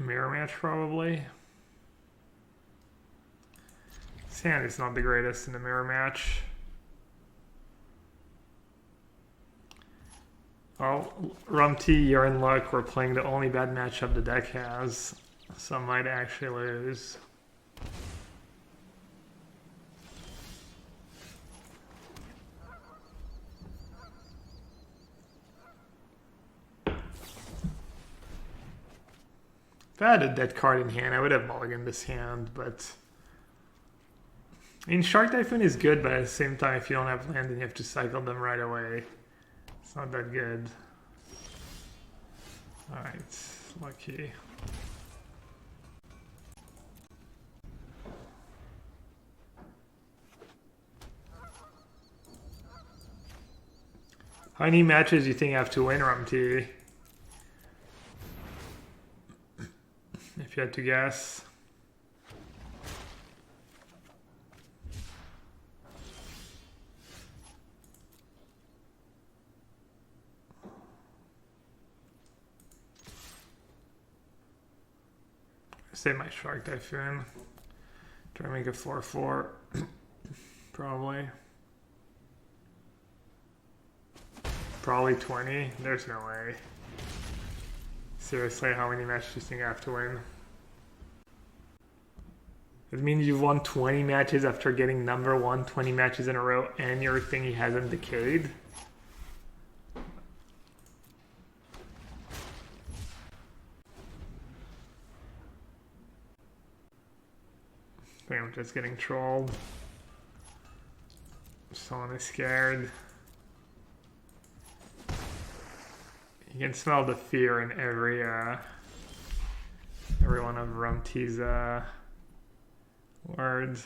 mirror match probably. His hand is not the greatest in the mirror match. Well, Rumty, you're in luck. We're playing the only bad matchup the deck has, so I might actually lose. If I had a dead card in hand, I would have mulliganed this hand, but... I mean, Shark Typhoon is good, but at the same time, if you don't have land, then you have to cycle them right away. It's not that good. Alright, lucky. How many matches do you think you have to win, Rumty? If you had to guess. Say my Shark Typhoon. Try to make a 4-4. Probably. Probably 20. There's no way. Seriously, how many matches do you think I have to win? It means you've won 20 matches after getting number 1 20 matches in a row and your thingy hasn't decayed? I think I'm just getting trolled. Someone is scared. You can smell the fear in every one of Rumty's words.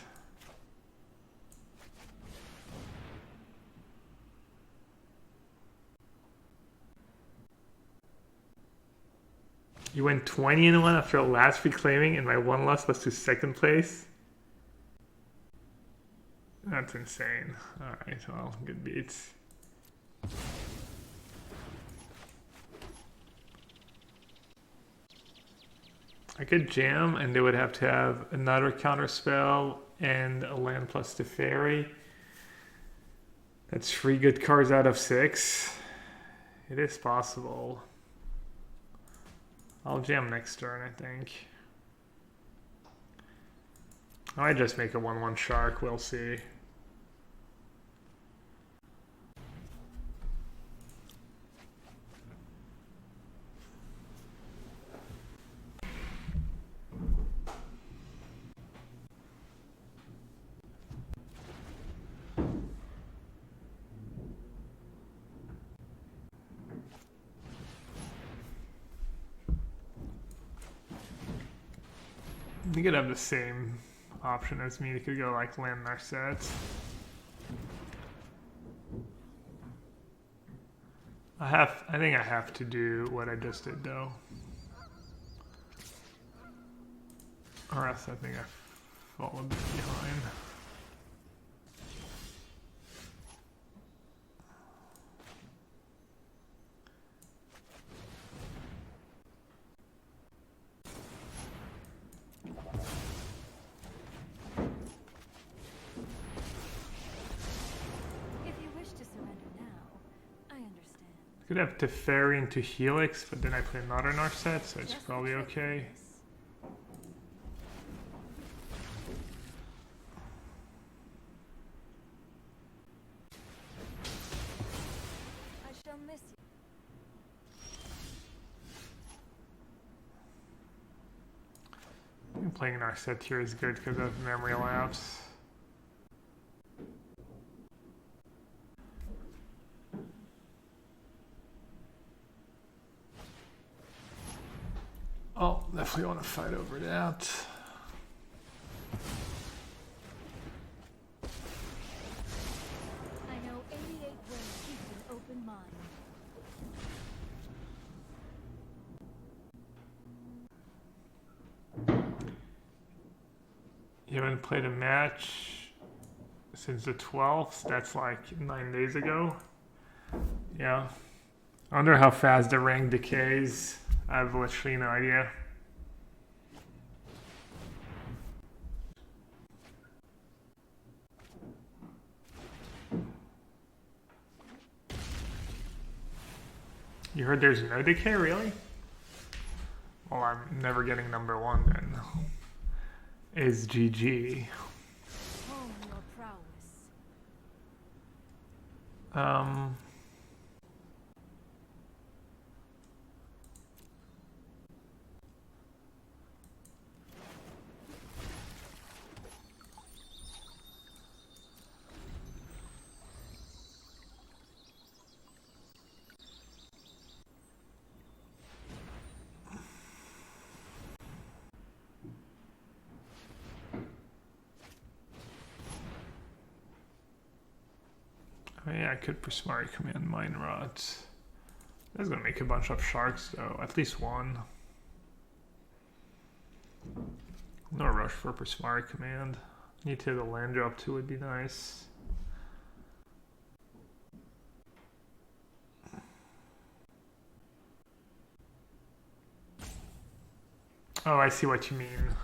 You went 20-1 after last reclaiming, and my one loss was to second place. That's insane. Alright, well, good beats. I could jam, and they would have to have another counter spell and a land plus the fairy. That's 3 good cards out of 6. It is possible. I'll jam next turn, I think. I might just make a 1-1 shark, we'll see. You could have the same option as me. You could go like land Nassif. I think I have to do what I just did though. Or else I think I fall a bit behind. Could have Teferi into Helix, but then I play another Nassif, so it's probably okay. I shall miss you. Playing Nassif here is good because of memory lapse. Oh, definitely want to fight over that. I know 88 will keep an open mind. You haven't played a match since the 12th? That's like 9 days ago. Yeah. I wonder how fast the rank decays. I have literally no idea. You heard there's no decay, really? Well, I'm never getting number 1 then. Is GG. Hone your prowess. Um... Oh yeah, I could Prismari command Mine Rot. That's gonna make a bunch of sharks though, at least one. No rush for Prismari command. Need to hit a land drop too would be nice. Oh, I see what you mean.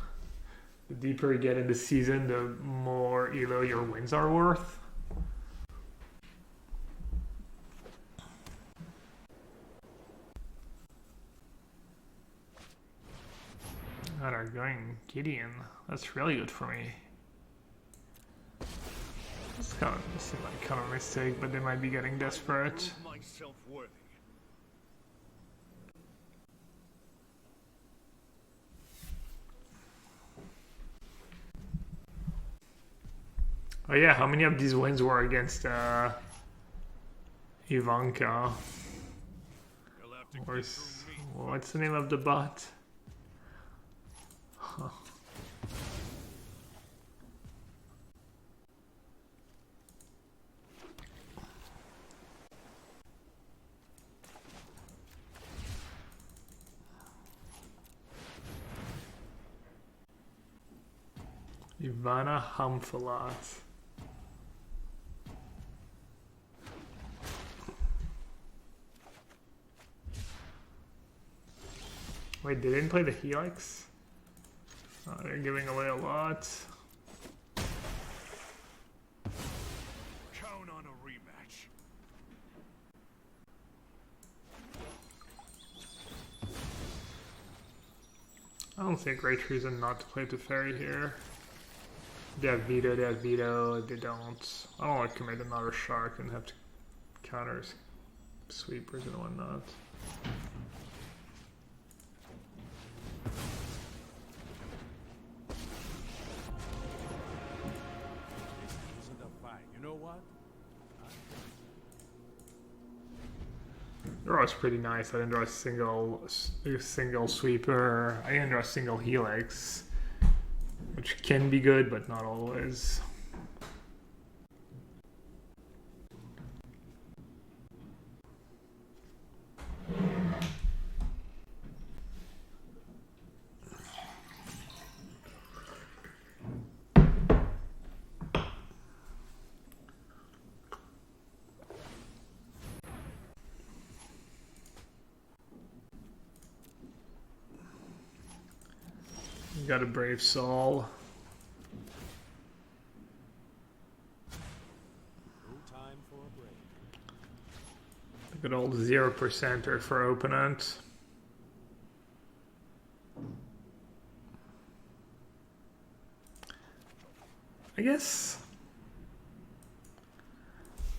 The deeper you get in the season, the more elo your wins are worth. God, are going Gideon. That's really good for me. This seems like kind of a mistake, but they might be getting desperate. Oh yeah, how many of these wins were against Ivanka? Or what's the name of the bot? Huh. Ivana Hamfalat. Wait, they didn't play the Helix? Oh, they're giving away a lot. Count on a rematch. I don't see a great reason not to play Teferi here. They have veto, they don't. I don't like to commit another shark and have to counter sweepers and whatnot. You know what? The draw is pretty nice. I didn't draw a single sweeper. I didn't draw a single helix, which can be good, but not always. Got a brave soul. No time for a break. A good old 0%er for opponent. I guess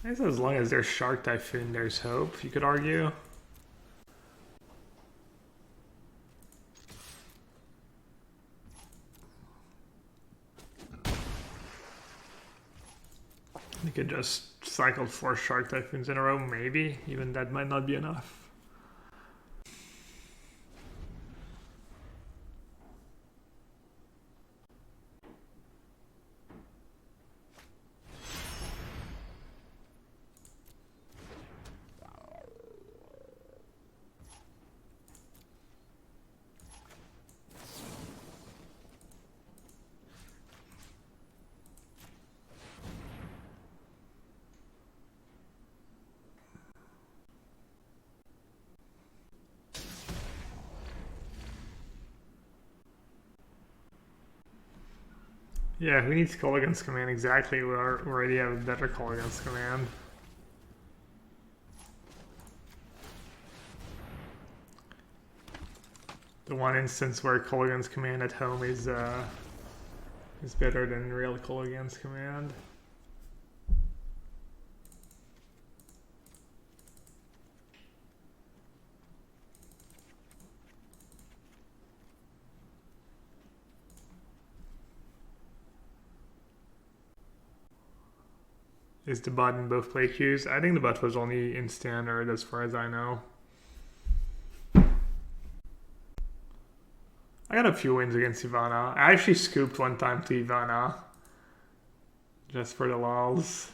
as long as there's Shark Typhoon, there's hope, you could argue. You could just cycle 4 Shark Typhoons in a row, maybe. Even that might not be enough. Yeah, who needs Call Against Command exactly? We already have a better Call Against Command. The one instance where Kolaghan's command at home is better than real Kolaghan's command. Is the bot in both play queues? I think the bot was only in standard as far as I know. I got a few wins against Ivana. I actually scooped one time to Ivana. Just for the lols.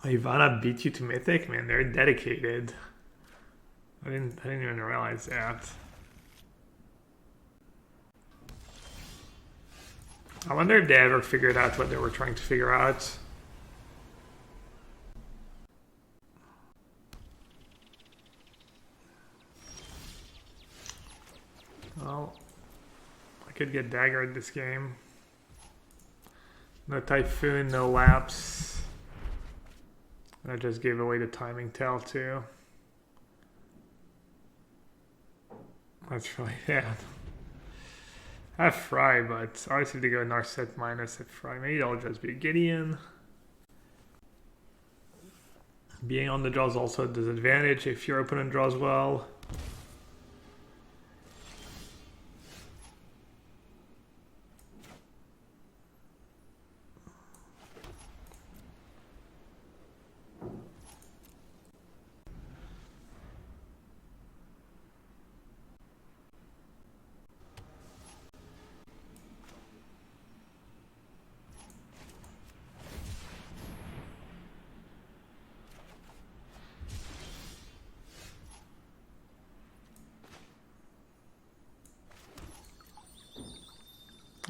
Ivana beat you to Mythic? Man, they're dedicated. I didn't even realize that. I wonder if they ever figured out what they were trying to figure out. Well, I could get daggered this game. No Typhoon, no Lapse. I just gave away the timing tell too. That's really bad. I have Fry, but obviously to go Narset minus at Fry. Maybe it'll just be Gideon. Being on the draw is also a disadvantage if your opponent draws well.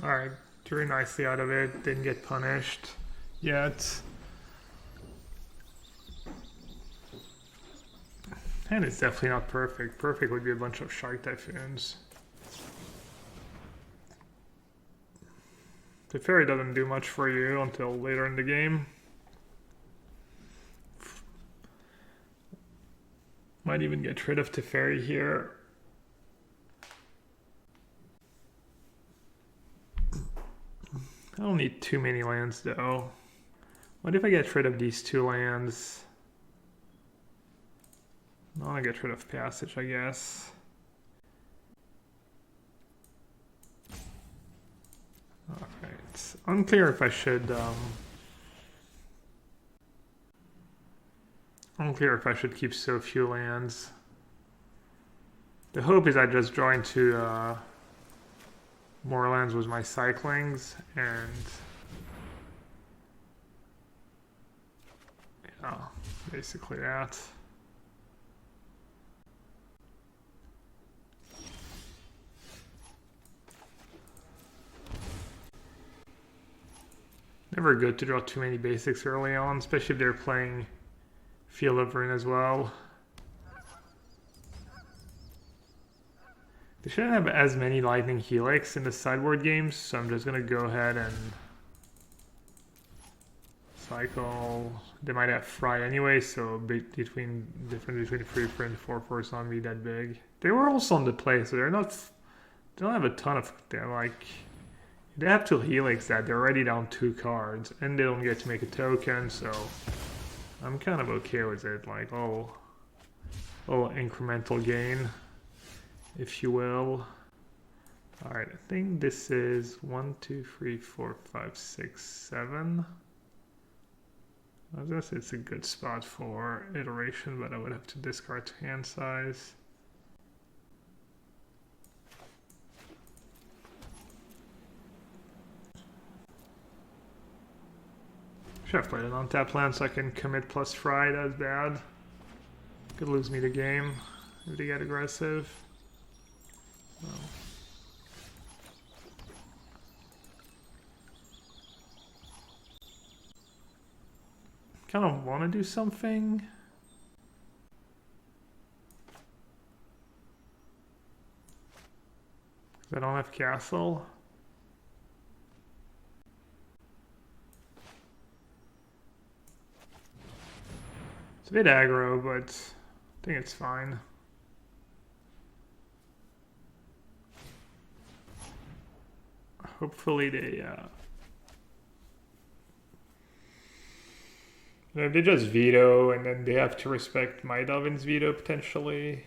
Alright, drew nicely out of it, didn't get punished yet. And it's definitely not perfect. Perfect would be a bunch of Shark Typhoons. The Fairy doesn't do much for you until later in the game. Might even get rid of Teferi here. I don't need too many lands though. What if I get rid of these two lands? I want to get rid of Passage, I guess. Alright. Unclear if I should keep so few lands. The hope is I just draw into more lands with my cyclings, and yeah, basically that. Never good to draw too many basics early on, especially if they're playing Field of Ruin as well. They shouldn't have as many Lightning Helix in the sideboard games, so I'm just going to go ahead and cycle. They might have Fry anyway, so difference between 3/4 and 4/4 is not be that big. They were also on the play, so they don't have a ton of, they're like, they have two Helix that they're already down 2 cards, and they don't get to make a token, so I'm kind of okay with it, like, oh, incremental gain, if you will. Alright, I think this is 1, 2, 3, 4, 5, 6, 7. I guess it's a good spot for iteration, but I would have to discard hand size. Should have played an untapped land so I can commit plus fry. That's bad. Could lose me the game if they get aggressive. No. Kind of want to do something. I don't have castle. It's a bit aggro, but I think it's fine. Hopefully they if they just veto and then they have to respect my Dovin's veto potentially.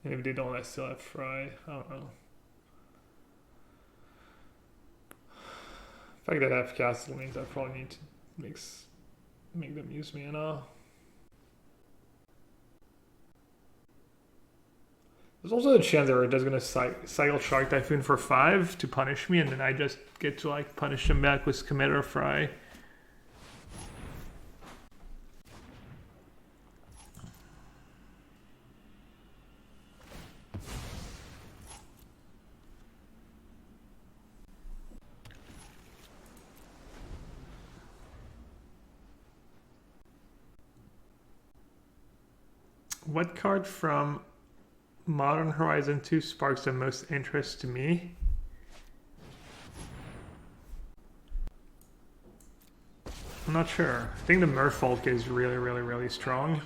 And if they don't, I still have fry. I don't know. The fact that I have castle means I probably need to make them use mana. There's also a chance that we're just gonna cycle Shark Typhoon for 5 to punish me, and then I just get to like punish them back with commit or fry. What card from Modern Horizon 2 sparks the most interest to me? I'm not sure. I think the Merfolk is really strong.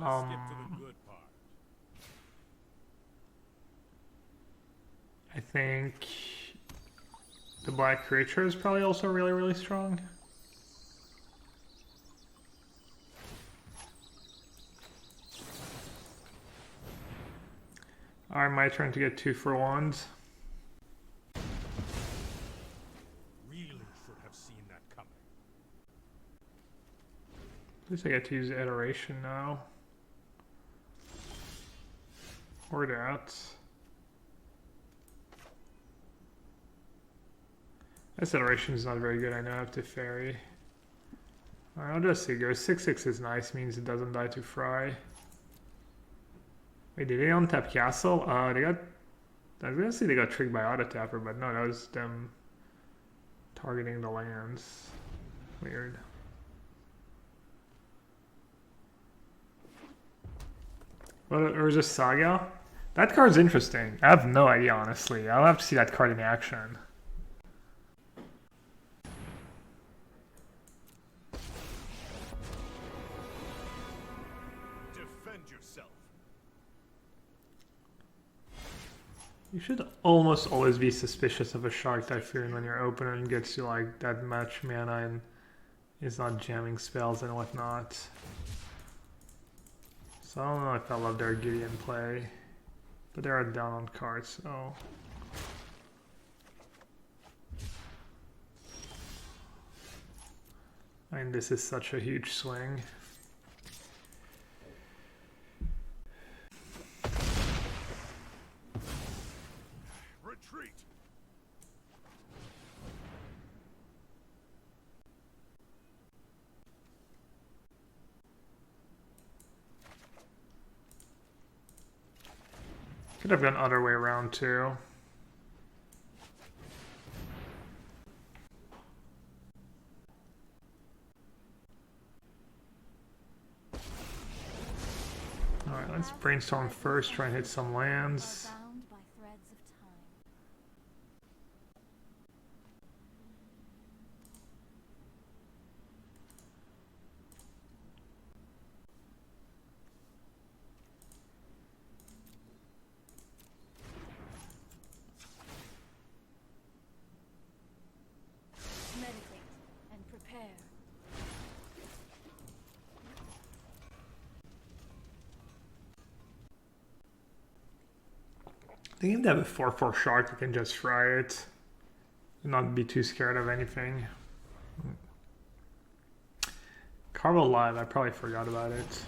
I think the Black Creature is probably also really strong. Alright, my turn to get 2 for 1s. Really should have seen that coming. At least I get to use Iteration now. Or that. This Iteration is not very good. I know I have to Fairy. Alright, I'll just see. Go 6/6 is nice, means it doesn't die to Fry. Wait, did they untap castle? They got... I was gonna say they got tricked by auto tapper, but no, that was them targeting the lands. Weird. What, or is this Saga? That card's interesting. I have no idea, honestly. I'll have to see that card in action. You should almost always be suspicious of a Shark Typhoon when your opponent gets you like that much mana and is not jamming spells and whatnot. So I don't know if I love their Gideon play, but they are down on cards, so... I mean, this is such a huge swing. Could have gone other way around too. Alright, let's brainstorm first, try and hit some lands. I think if they have a 4/4 shark, you can just fry it and not be too scared of anything. Carvel Live, I probably forgot about it.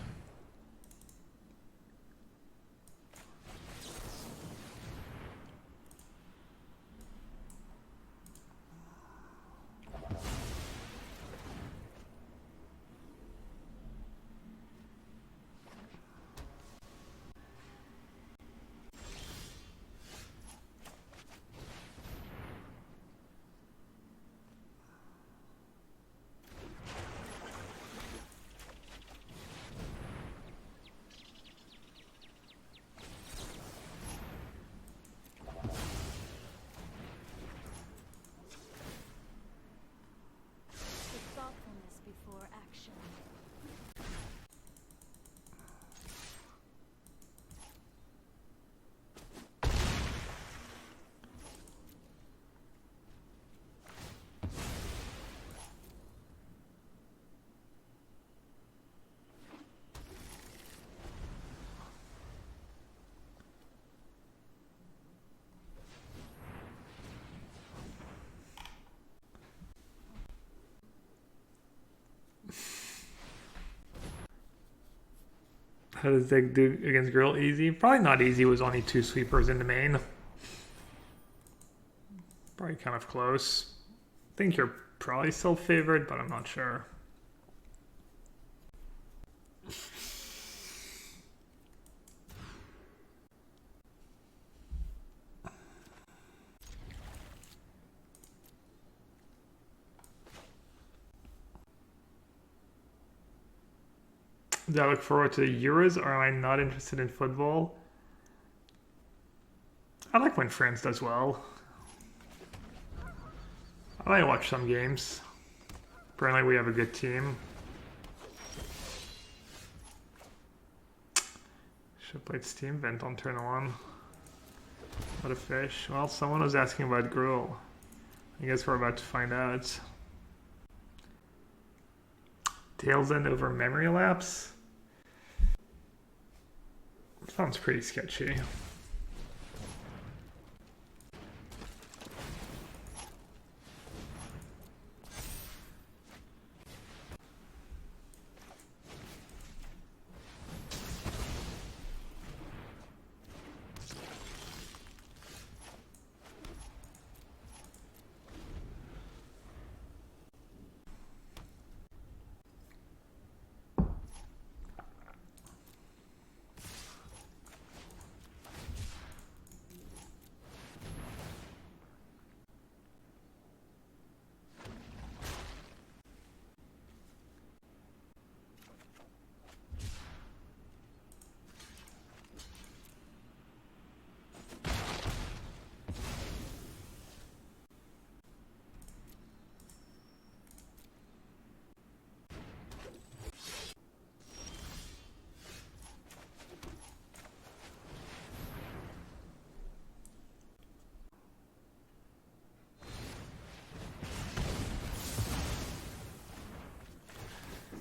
How does Zig do against Grill? Easy? Probably not easy. It was only 2 sweepers in the main. Probably kind of close. I think you're probably still favored, but I'm not sure. Do I look forward to the Euros, or am I not interested in football? I like when France does well. I might watch some games. Apparently we have a good team. Should've played Steam Vent on turn 1. What a fish. Well, someone was asking about Gruel. I guess we're about to find out. Tails End over Memory Lapse? Sounds pretty sketchy.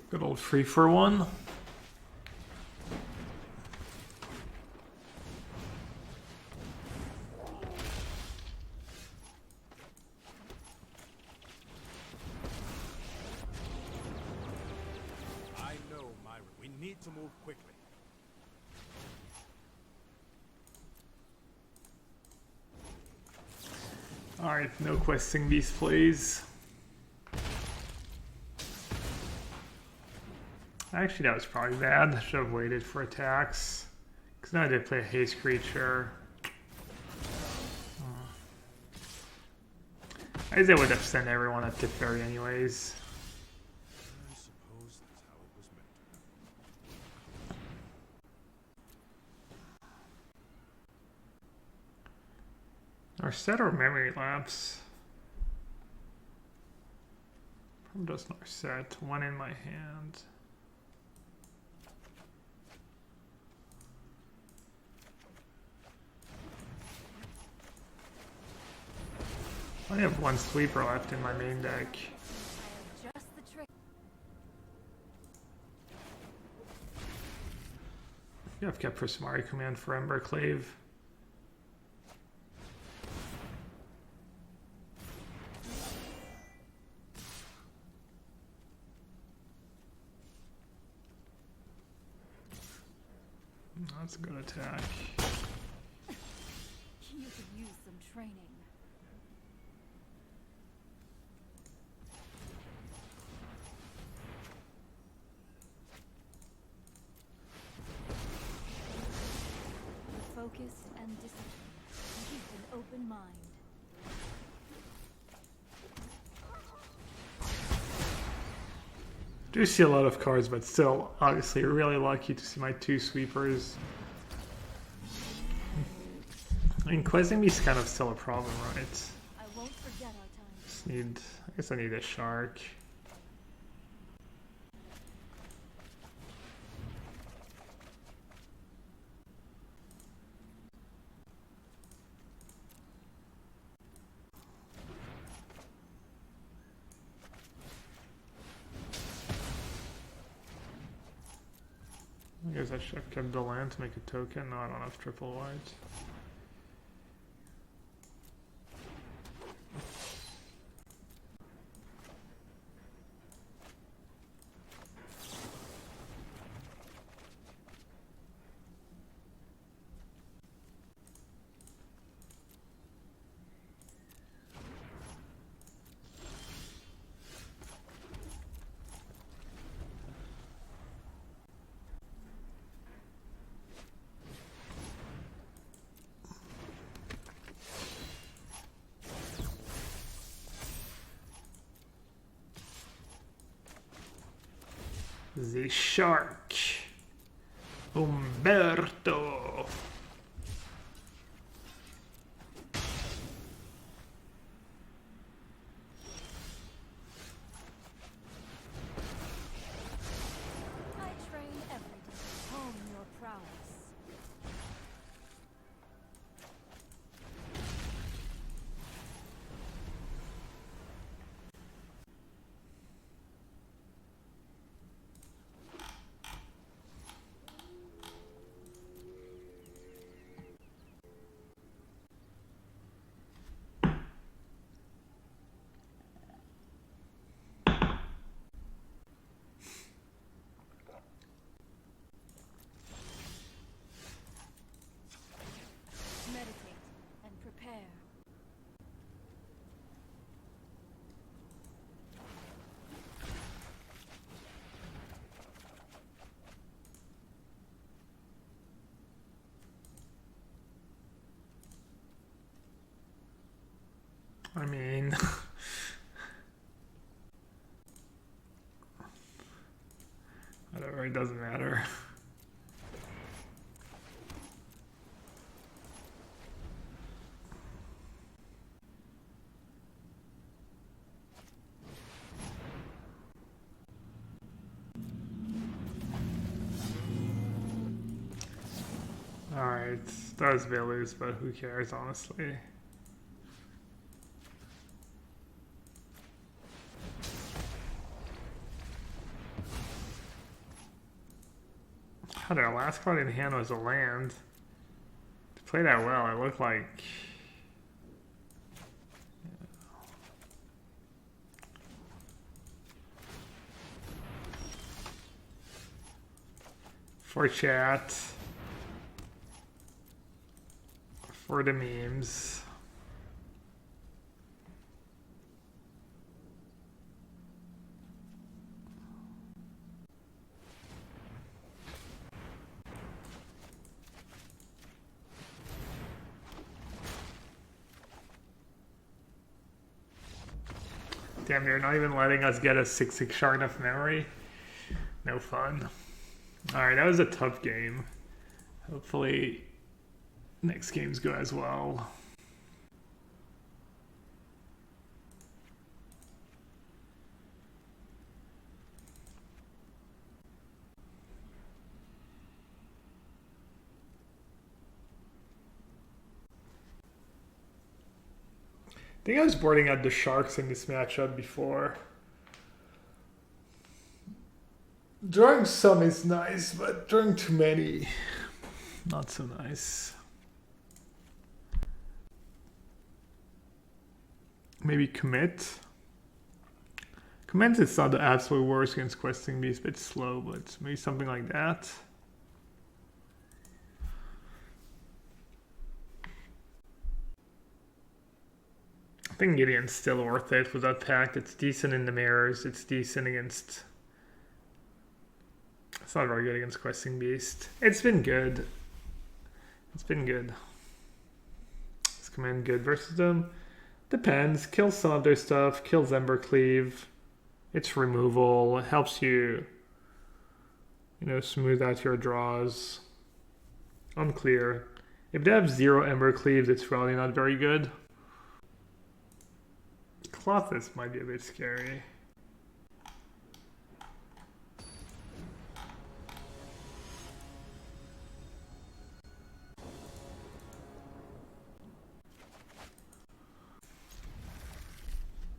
Good old free for one. I know, Myron. We need to move quickly. Alright, no questing these plays. Actually, that was probably bad. Should have waited for attacks. Because now I did play a haste creature. I guess I would have sent everyone at Tip Fairy anyways. I suppose that's how it was meant to be. Or set or memory lapse. Probably just not set. One in my hand. I only have one sweeper left in my main deck. Just the trick. Yeah, I've kept Prismari Command for Emberclave. That's a good attack. You could use some training. Focus and discipline. Keep an open mind. Do see a lot of cards, but still, obviously, really lucky to see my 2 sweepers. I mean, questing me is kind of still a problem, right? I won't forget our time. Just need, I guess I need a shark. I guess I should have kept the land to make a token. No, I don't have triple white. The shark. Umberto. I train every day to hone your prowess. Meditate and prepare. I mean, whatever, it doesn't matter. Alright, those Villas, but who cares, honestly. Oh, their last card in hand was a land. To play that well, it looked like... For chat. For the memes. Damn, they're not even letting us get a 6/6 shard of memory. No fun. Alright, that was a tough game. Hopefully next games go as well. I think I was boarding out the Sharks in this matchup before. Drawing some is nice, but drawing too many, not so nice. Maybe commit. Commit is not the absolute worst against questing beast, but it's slow, but maybe something like that. I think Gideon's still worth it with that pact. It's decent in the mirrors, it's decent against... It's not very good against questing beast. It's been good. It's been good. Is command good versus them? Depends. Kills some of their stuff. Kills Embercleave. It's removal. It helps you, you know, smooth out your draws. Unclear. If they have 0 Embercleave, it's probably not very good. Clothes might be a bit scary.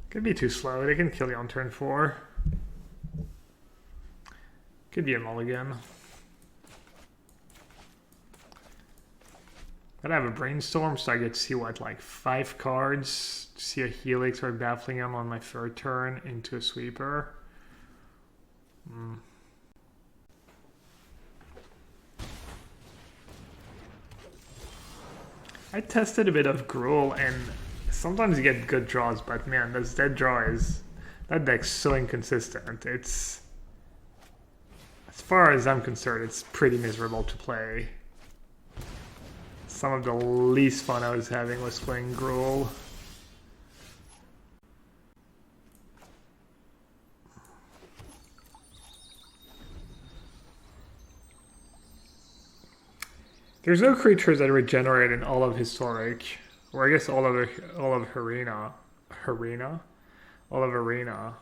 Could be too slow. They can kill you on turn 4. Could be a mulligan. Gotta have a brainstorm so I get to see what, like 5 cards, see a Helix or Baffling Him on my 3rd turn into a sweeper. I tested a bit of Gruul and sometimes you get good draws, but man, that draw is... That deck's so inconsistent. It's... As far as I'm concerned, it's pretty miserable to play. Some of the least fun I was having was playing Gruul. There's no creatures that regenerate in all of Historic, or I guess all of Arena. All of Arena.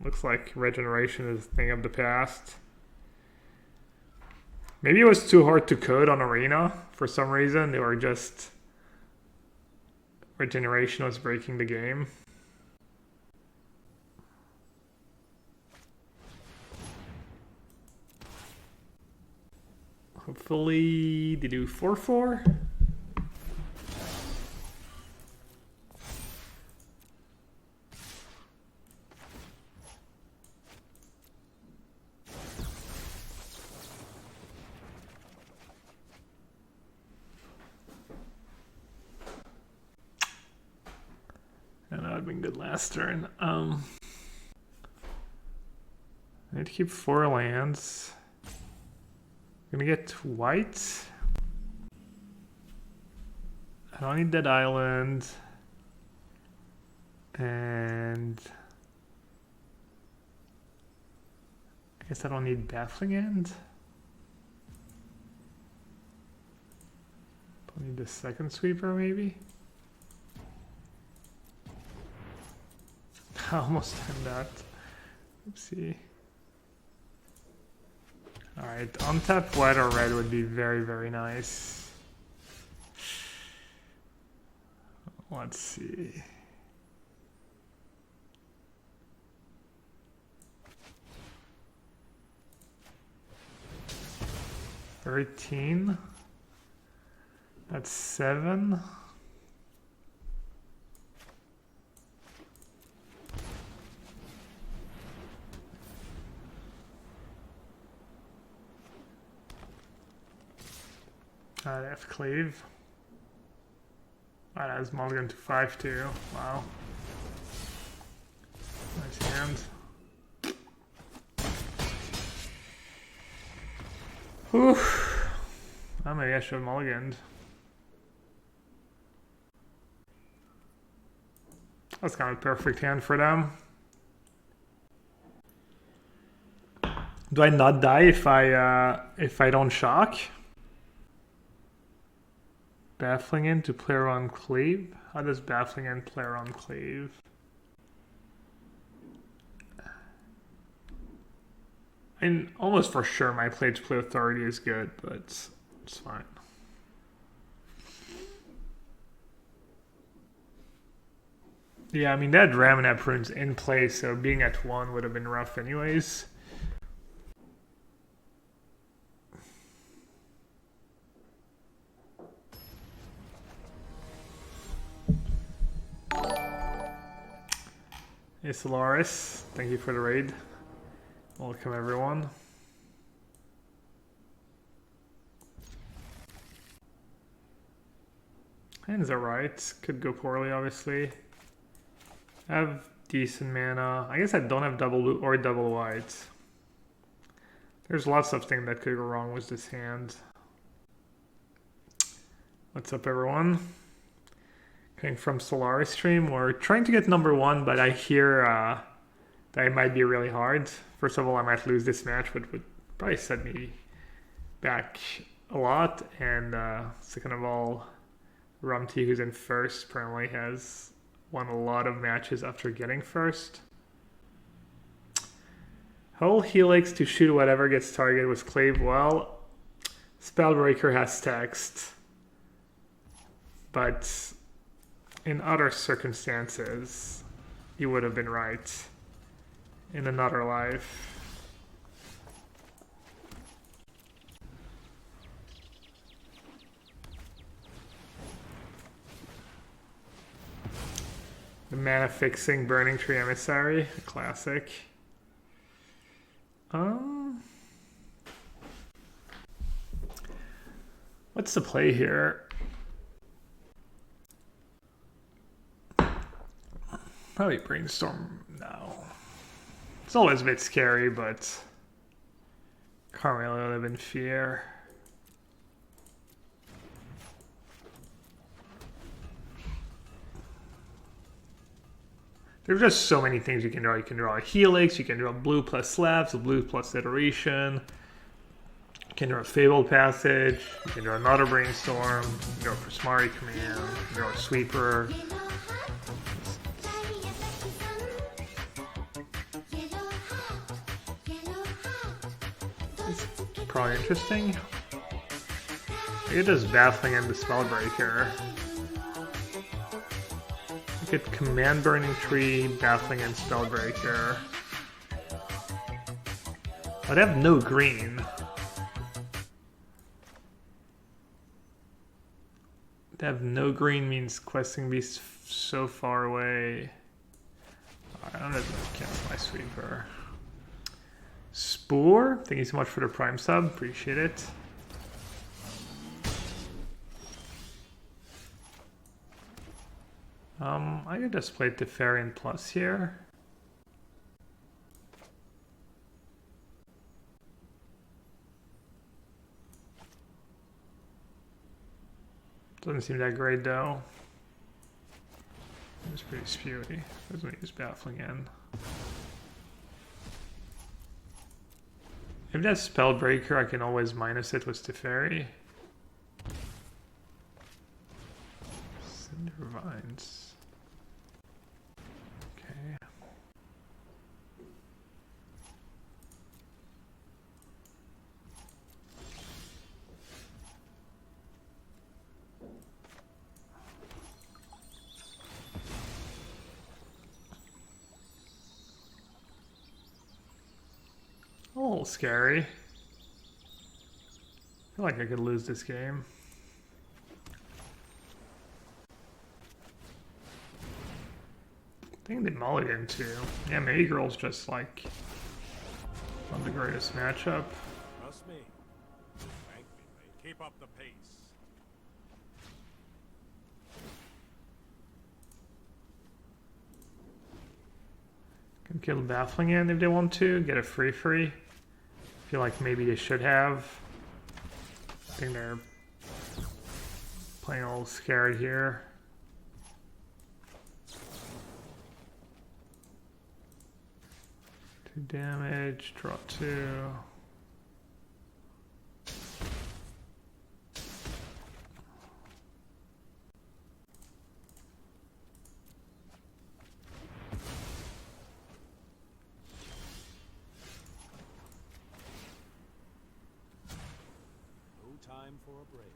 Looks like regeneration is a thing of the past. Maybe it was too hard to code on Arena for some reason. They were just... regeneration was breaking the game. Hopefully they do 4/4. And that would have been good last turn. I need to keep 4 lands. I'm gonna get white. I don't need that island. And I guess I don't need Baffling End. Don't need the second sweeper maybe. I almost timed that. Oopsie. Alright, untapped white or red would be very, very nice. Let's see. $13. That's 7. They have cleave. That has mulligan to 5/2. Wow. Nice hand. Whew. Oh, maybe I should have mulliganed. That's kind of a perfect hand for them. Do I not die if I don't shock? Baffling End to play around cleave? How does Baffling End play around cleave? And almost for sure my play authority is good, but it's fine. Yeah, I mean that Ramanap rune's in place, so being at 1 would have been rough anyways. Hey Solaris, thank you for the raid. Welcome everyone. Hands are right. Could go poorly obviously. I have decent mana. I guess I don't have double blue or double white. There's lots of things that could go wrong with this hand. What's up everyone? Coming from Solaris stream. We're trying to get number 1, but I hear that it might be really hard. First of all, I might lose this match, but would probably set me back a lot. And second of all, Rumty, who's in first, apparently has won a lot of matches after getting first. Whole Helix to shoot whatever gets targeted with Clave. Well, Spellbreaker has text, but in other circumstances, you would have been right. In another life. The mana fixing Burning Tree Emissary, a classic. What's the play here? Probably Brainstorm now. It's always a bit scary, but can't really live in fear. There's just so many things you can draw. You can draw a Helix, you can draw blue plus slabs, blue plus iteration, You can draw a Fabled Passage, you can draw another Brainstorm, you can draw a Prismari Command, you can draw a Sweeper. It's probably interesting. It does Baffling and the Spellbreaker. You could Command Burning Tree, Baffling and Spellbreaker. I'd have no green. To have no green means Questing Beast so far away. Alright, I'm gonna cancel my Sweeper. Spore, thank you so much for the Prime sub, appreciate it. I could just play Teferian Plus here. Doesn't seem that great though. It's pretty spewy. Doesn't use Baffling in. If that's Spellbreaker, I can always minus it with Teferi. Cinder Vines. Okay. A little scary. I feel like I could lose this game. I think they mulligan too. Yeah, maybe Girl's just like not the greatest matchup. Trust me. Thank me, mate. Keep up the pace. Can kill Baffling in if they want to, get a free. Feel like maybe they should have. I think they're playing a little scared here. Two damage, draw 2. Time for a break.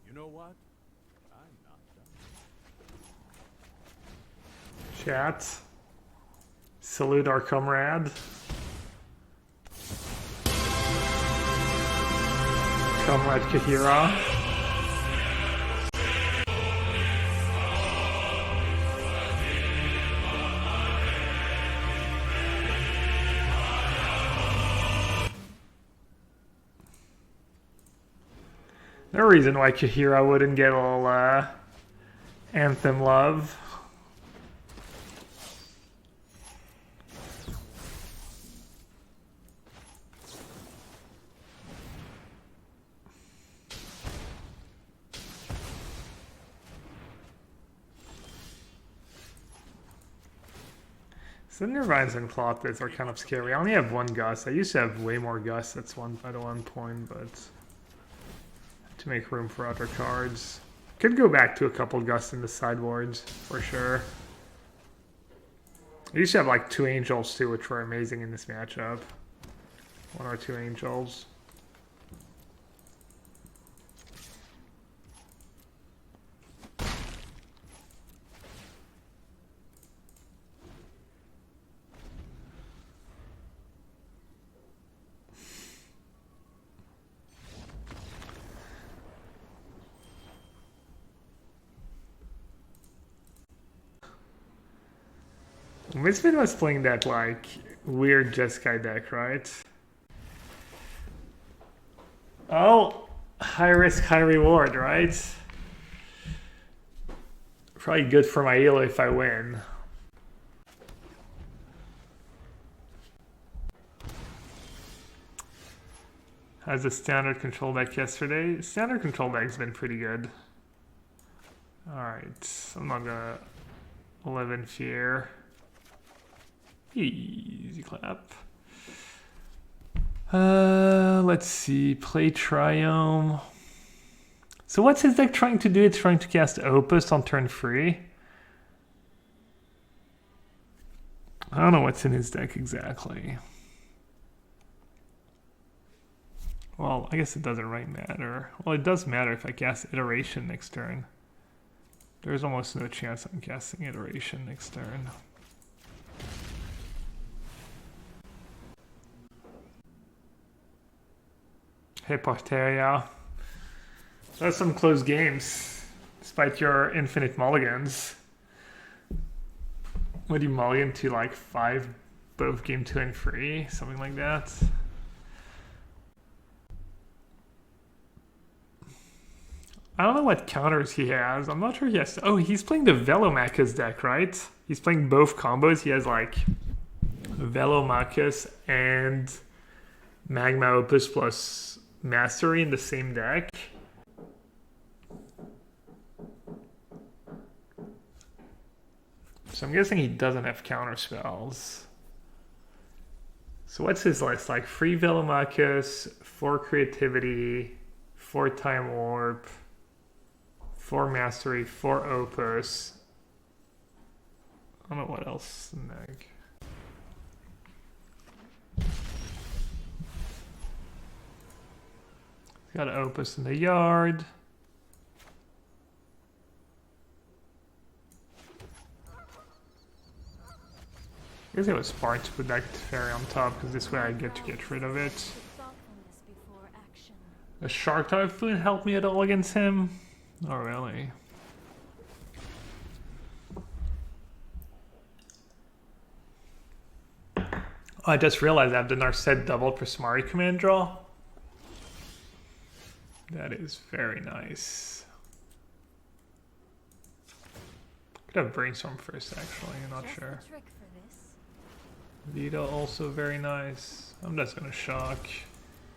You know what? I'm not done. Chat. Salute our comrade. Comrade Kahira. No reason why Kahira wouldn't get a little Anthem love. Cinder Vines and Clothes are kind of scary. I only have one Gust. I used to have way more Gust at one point, but to make room for other cards. Could go back to a couple Gusts in the sideboards, for sure. I used to have like 2 Angels too, which were amazing in this matchup. 1 or 2 Angels. Misfit was playing that like weird Jeskai deck, right? Oh, high risk, high reward, right? Probably good for my elo if I win. How's the standard control deck yesterday? Standard control deck's been pretty good. Alright, I'm not gonna live in fear. Easy clap. Let's see. Play Triome. So what's his deck trying to do? It's trying to cast Opus on turn 3. I don't know what's in his deck exactly. Well, I guess it doesn't really matter. Well, it does matter if I cast Iteration next turn. There's almost no chance I'm casting Iteration next turn. Hypotheria. That's some close games, despite your infinite mulligans. Would you mulligan to like 5 both game 2 and 3? Something like that. I don't know what counters he has. I'm not sure he has. Oh, he's playing the Velomachus deck, right? He's playing both combos. He has like Velomachus and Magma Opus plus Mastery in the same deck. So I'm guessing he doesn't have counter spells. So what's his list? Like 3 Velomachus, 4 Creativity, 4 Time Warp, 4 Mastery, 4 Opus. I don't know what else in the deck. Got an Opus in the yard. I guess it was smart to put that fairy on top because this way I get to get rid of it. Thoughtfulness before action. A Shark Typhoon help me at all against him? Oh, really? Oh, I just realized I have the Narset double Prismari command draw. That is very nice. Could have Brainstorm first, actually. I'm not Just the sure. trick for this. Vito also very nice. I'm just gonna shock.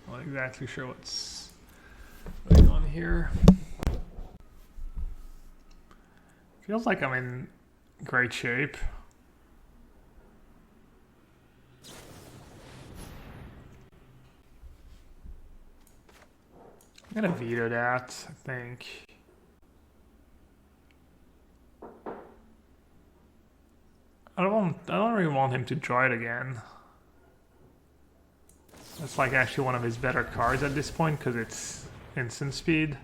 I'm not exactly sure what's going on here. Feels like I'm in great shape. I'm gonna veto that, I think. I don't really want him to draw it again. That's like actually one of his better cards at this point because it's instant speed.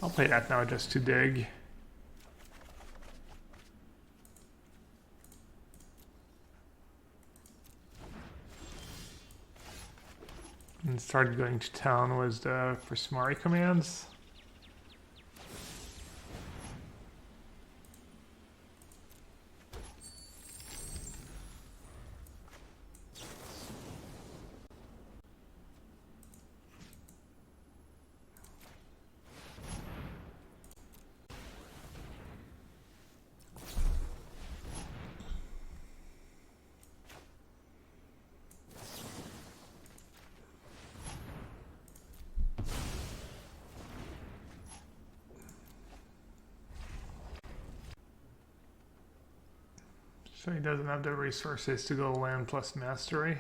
I'll play that now just to dig. And started going to town was the Prismari commands. So he doesn't have the resources to go land plus mastery.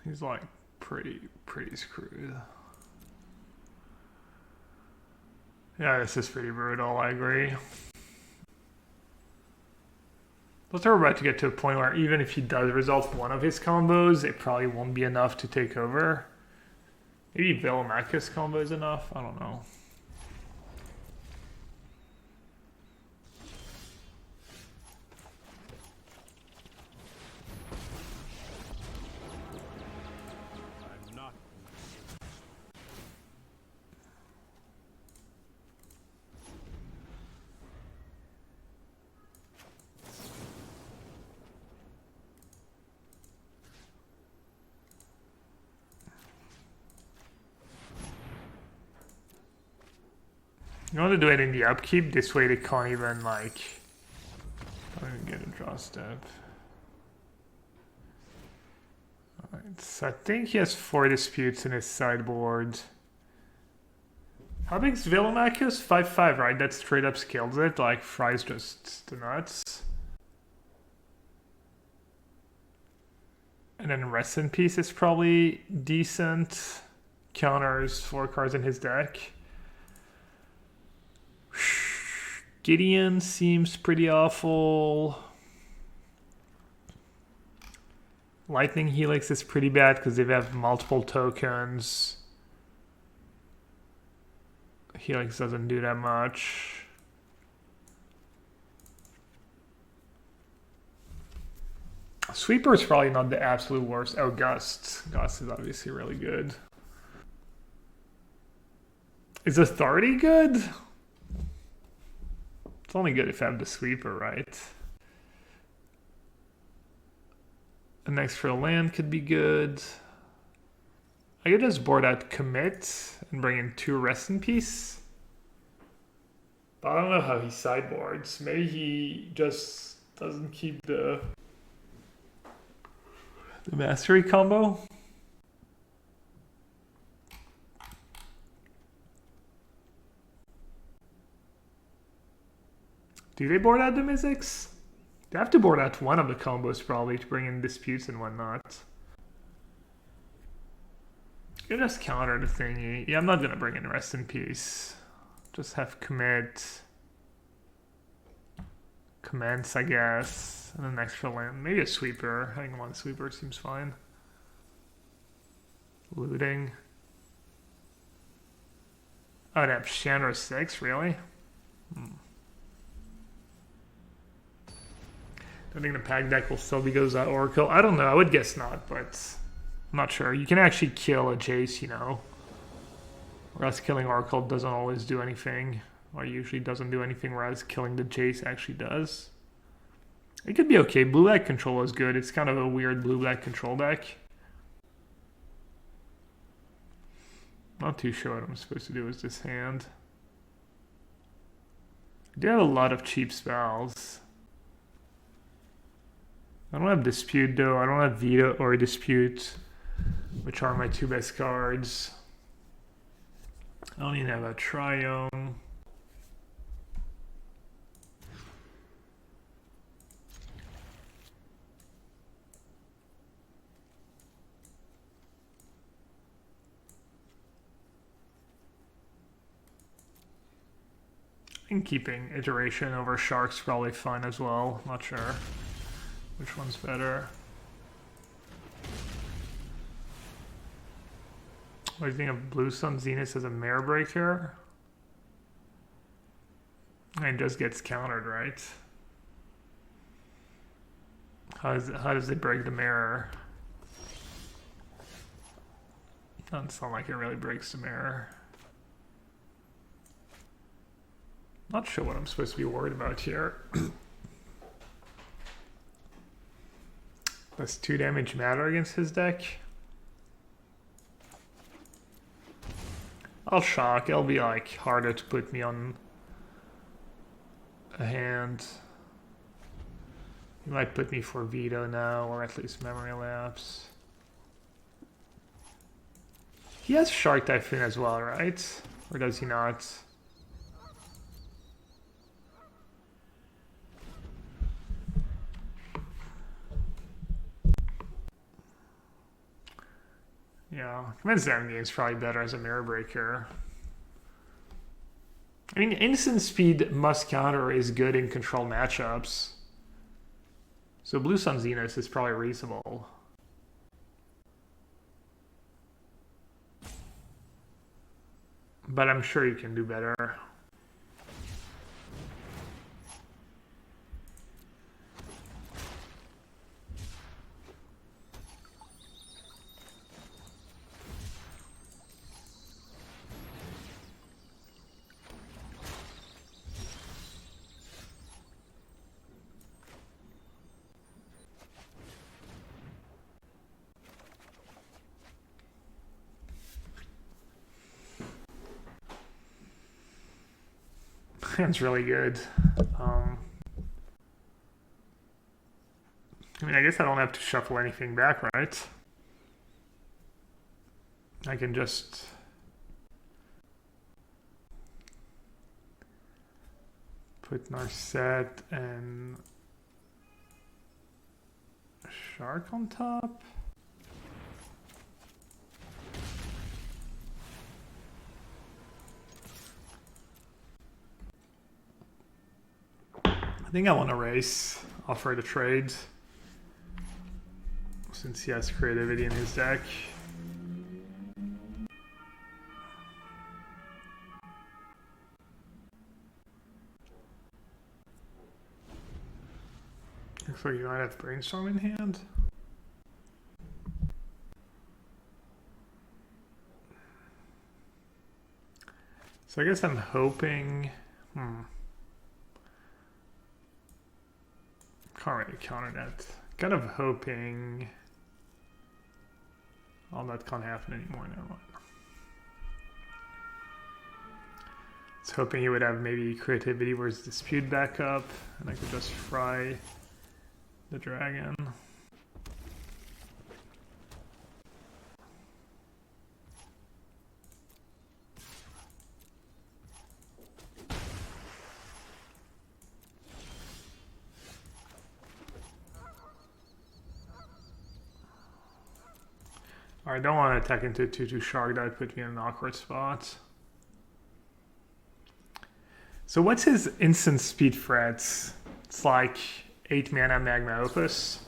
He's like pretty screwed. Yeah, this is pretty brutal, I agree. Plus, we're about to get to a point where even if he does result one of his combos, it probably won't be enough to take over. Maybe Velomachus combo is enough? I don't know. I'm not. You want to do it in the upkeep, this way they can't even like get a draw step. Alright, so I think he has 4 disputes in his sideboard. How big is Velomachus? 5/5, right? That straight up scales it, like fries just the nuts. And then Rest in Peace is probably decent. Counters 4 cards in his deck. Gideon seems pretty awful. Lightning Helix is pretty bad because they have multiple tokens. Helix doesn't do that much. Sweeper is probably not the absolute worst. Oh, Gust. Gust is obviously really good. Is Authority good? It's only good if I have the Sweeper, right? An extra land could be good. I could just board out Commit and bring in 2 Rest in Peace. But I don't know how he sideboards. Maybe he just doesn't keep the Mastery combo. Do they board out the Mythics? They have to board out one of the combos probably to bring in disputes and whatnot. You just counter the thingy. Yeah, I'm not gonna bring in Rest in Peace. Just have Commit. Commence, I guess. And an extra land. Maybe a Sweeper. Having 1 Sweeper seems fine. Looting. Oh, that Chandra 6, really? I think the pack deck will still be goes that Oracle. I don't know. I would guess not, but I'm not sure. You can actually kill a Jace, you know. Whereas killing Oracle doesn't always do anything. Or usually doesn't do anything, whereas killing the Jace actually does. It could be okay. Blue-black control is good. It's kind of a weird blue-black control deck. Not too sure what I'm supposed to do with this hand. I do have a lot of cheap spells. I don't have Dispute though. I don't have Veto or Dispute, which are my 2 best cards. I don't even have a Triome. And keeping Iteration over Shark's probably fun as well. Not sure which one's better. What do you think of Blue Sun Zenith as a Mare Breaker? And just gets countered, right? How does it break the mirror? Doesn't sound like it really breaks the mirror. Not sure what I'm supposed to be worried about here. Does 2 damage matter against his deck? I'll shock. It'll be like harder to put me on a hand. He might put me for Veto now, or at least Memory Lapse. He has Shark Typhoon as well, right? Or does he not? Yeah, Command 70 is probably better as a Mirror Breaker. I mean, Instant Speed must counter is good in control matchups. So Blue Sun Zenith is probably reasonable. But I'm sure you can do better. It's really good. I mean, I guess I don't have to shuffle anything back, right? I can just put Narset and Shark on top. I think I want to race, offer the trade, since he has creativity in his deck. Looks like you might have Brainstorm in hand. So I guess I'm hoping... Can't really counter that. Kind of hoping... Oh, that can't happen anymore. Never mind. I was hoping he would have maybe creativity where's dispute back up, and I could just fry the dragon. I don't want to attack into 2/2 shark. That would put me in an awkward spot. So what's his instant speed threats? It's like 8 mana Magma Opus.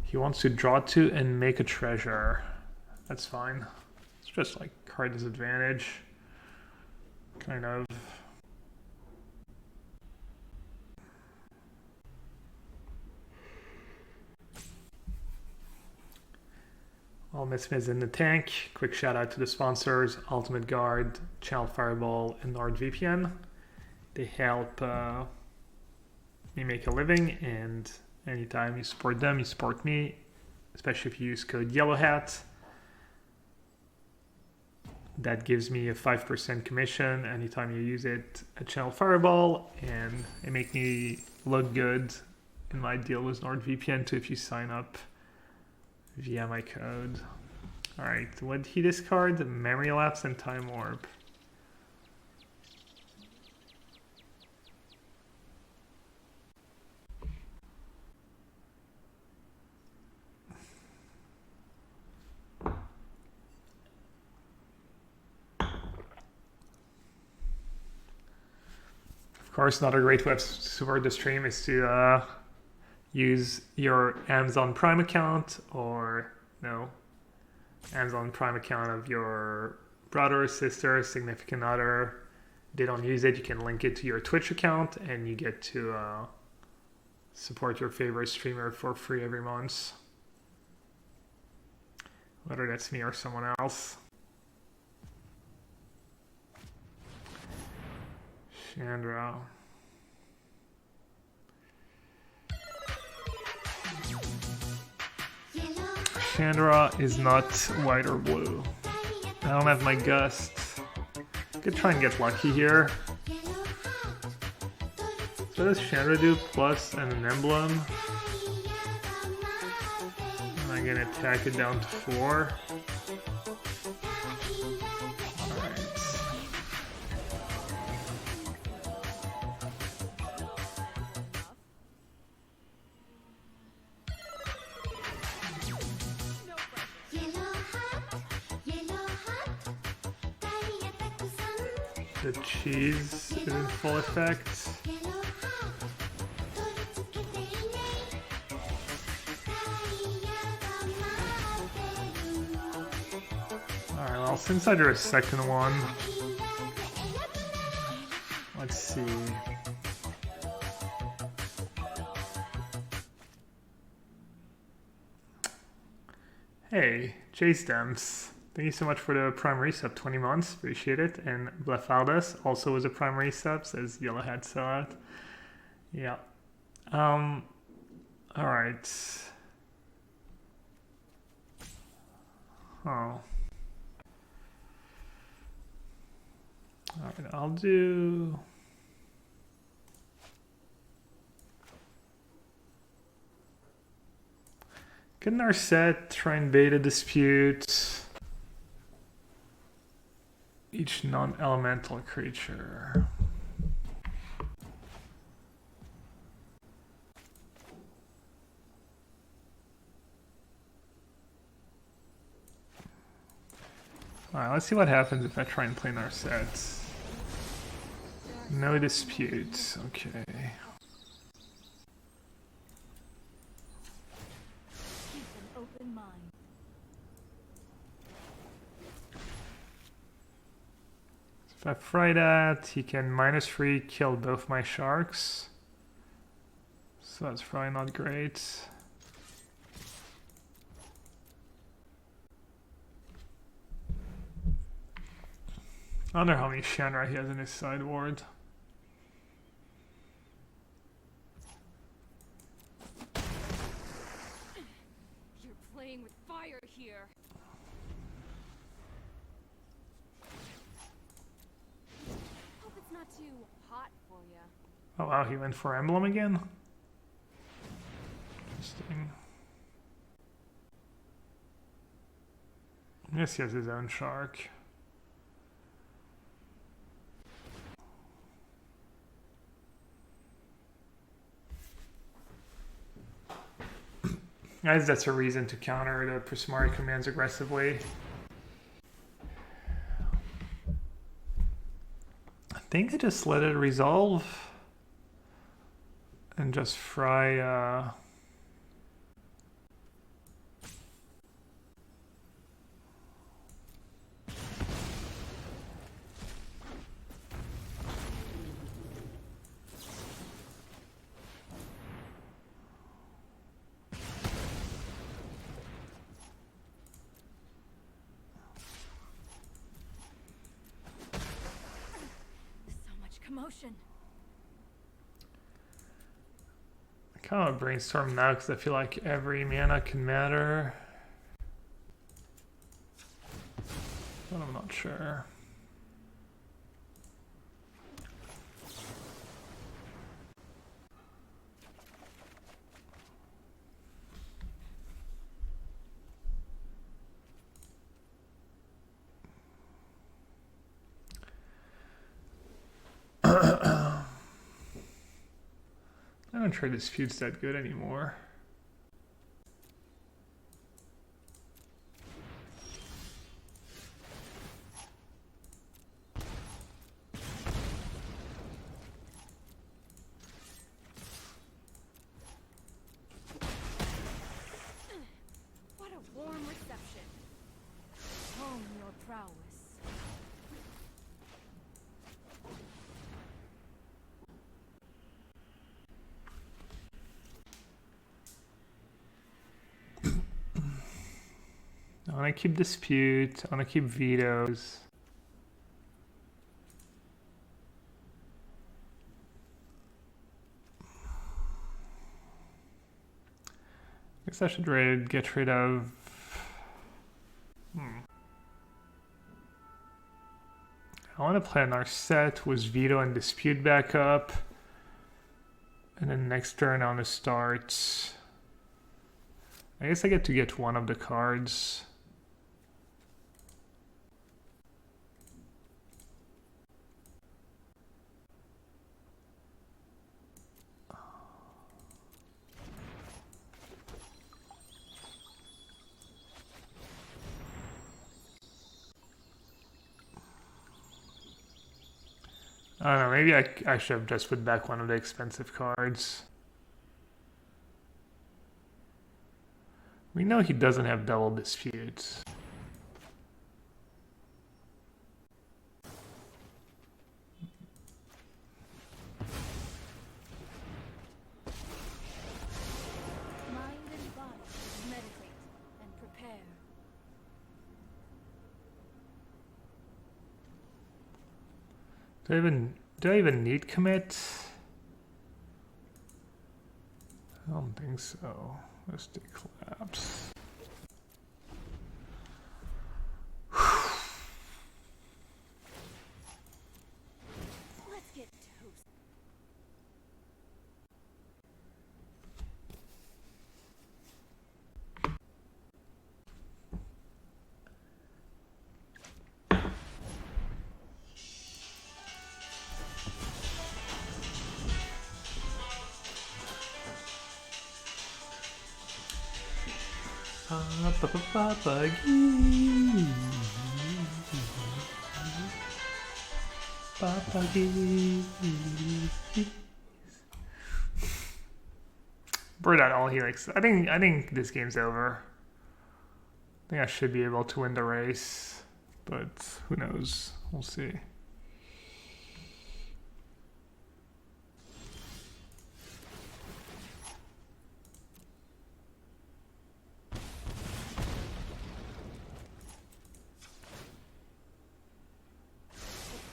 He wants to draw 2 and make a treasure. That's fine. It's just like card disadvantage. Kind of. All Misfits in the tank. Quick shout out to the sponsors, Ultimate Guard, Channel Fireball, and NordVPN. They help me make a living, and anytime you support them, you support me, especially if you use code yellowhat. That gives me a 5% commission anytime you use it at Channel Fireball, and it makes me look good in my deal with NordVPN too if you sign up via my code. Alright, what did he discard? Memory Lapse and Time Warp. Of course, another great way to support the stream is to use your Amazon Prime account, or Amazon Prime account of your brother, sister, significant other. They don't use it, you can link it to your Twitch account and you get to support your favorite streamer for free every month, whether that's me or someone else. Chandra. Chandra is not white or blue. I don't have my gust. Could try and get lucky here. So what does Chandra do? Plus and an emblem. And I'm gonna attack it down to 4. The cheese is in full effect. Well, since I drew a second one, let's see. Hey, J-Stems. Thank you so much for the prime resub, 20 months, appreciate it. And Blefaldas also was a prime resub, says Yellowhat saw it. Yeah. Alright. Oh. Alright, I'll do... Get in our set, try and bait a dispute. Each non-elemental creature. Alright, let's see what happens if I try and play in our sets. No dispute, okay. Keep an open mind. If I fry that, he can -3 kill both my sharks. So that's probably not great. I wonder how many Shanra he has in his sideboard. You're playing with fire here. Hope it's not too hot for you. Oh wow, he went for Emblem again? Interesting. Yes, he has his own shark. Guys, that's a reason to counter the Prismari commands aggressively. I think I just let it resolve and just fry Commotion. I kind of brainstorm now because I feel like every mana can matter. But I'm not sure. I don't trade disputes that good anymore. What a warm reception. Hone your prowess. I want to keep dispute. I want to keep vetoes. I guess I should get rid of. I want to play on our set with veto and dispute back up, and then next turn I want to start. I guess I get to get one of the cards. I don't know, maybe I should have just put back one of the expensive cards. We know he doesn't have double disputes. Do I even need commit? I don't think so. Let's do collapse. Let's get toast. Bird out all helix. I think this game's over. I think I should be able to win the race, but who knows? We'll see.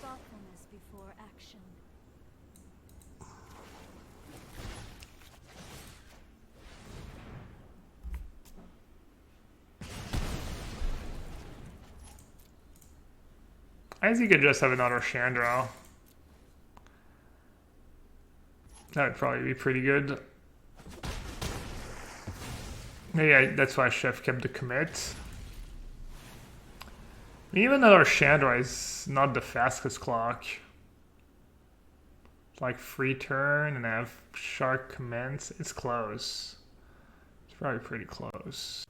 Thoughtfulness before action. I guess you could just have another Chandra. That would probably be pretty good. Yeah, that's why Chef kept the commit. Even though our Chandra is not the fastest clock. It's like free turn and I have shark commence. It's close. It's probably pretty close.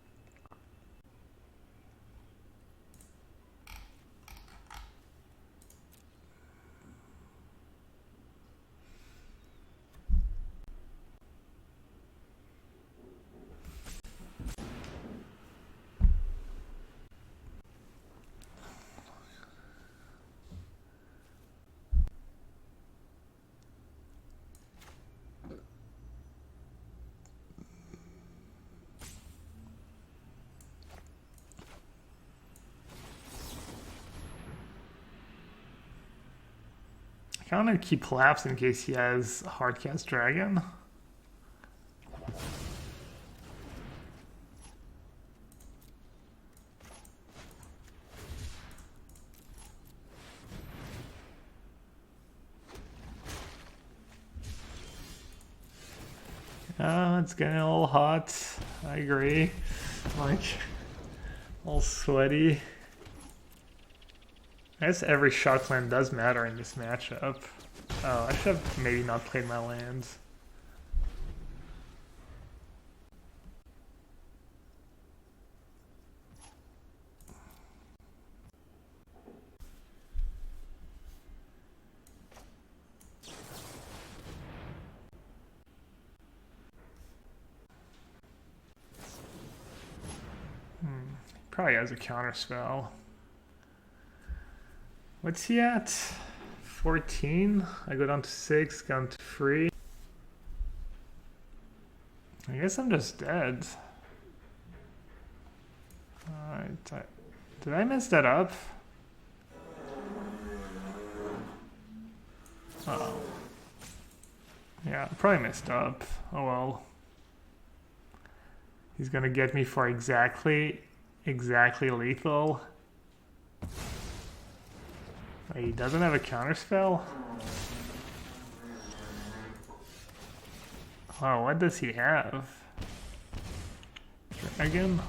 I kind of keep collapse in case he has a hardcast dragon. It's getting a little hot. I agree. Like, all sweaty. I guess every shot clan does matter in this matchup. Oh, I should have maybe not played my lands. Probably has a counter spell. What's he at? 14? I go down to 6, down to 3. I guess I'm just dead. Alright, did I mess that up? Oh. Yeah, I probably messed up. Oh well. He's gonna get me for exactly lethal. Wait, he doesn't have a counterspell? Oh, what does he have? Dragon?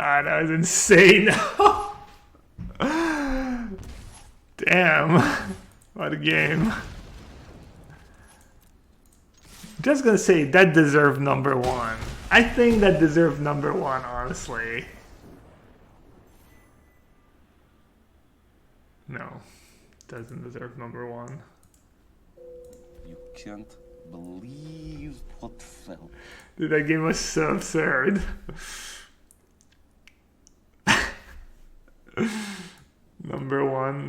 Ah, that was insane. Damn. What a game. Just gonna say that deserved number one. I think that deserved number one, honestly. No, doesn't deserve number one. You can't believe what fell. Dude, that game was so absurd. Number one.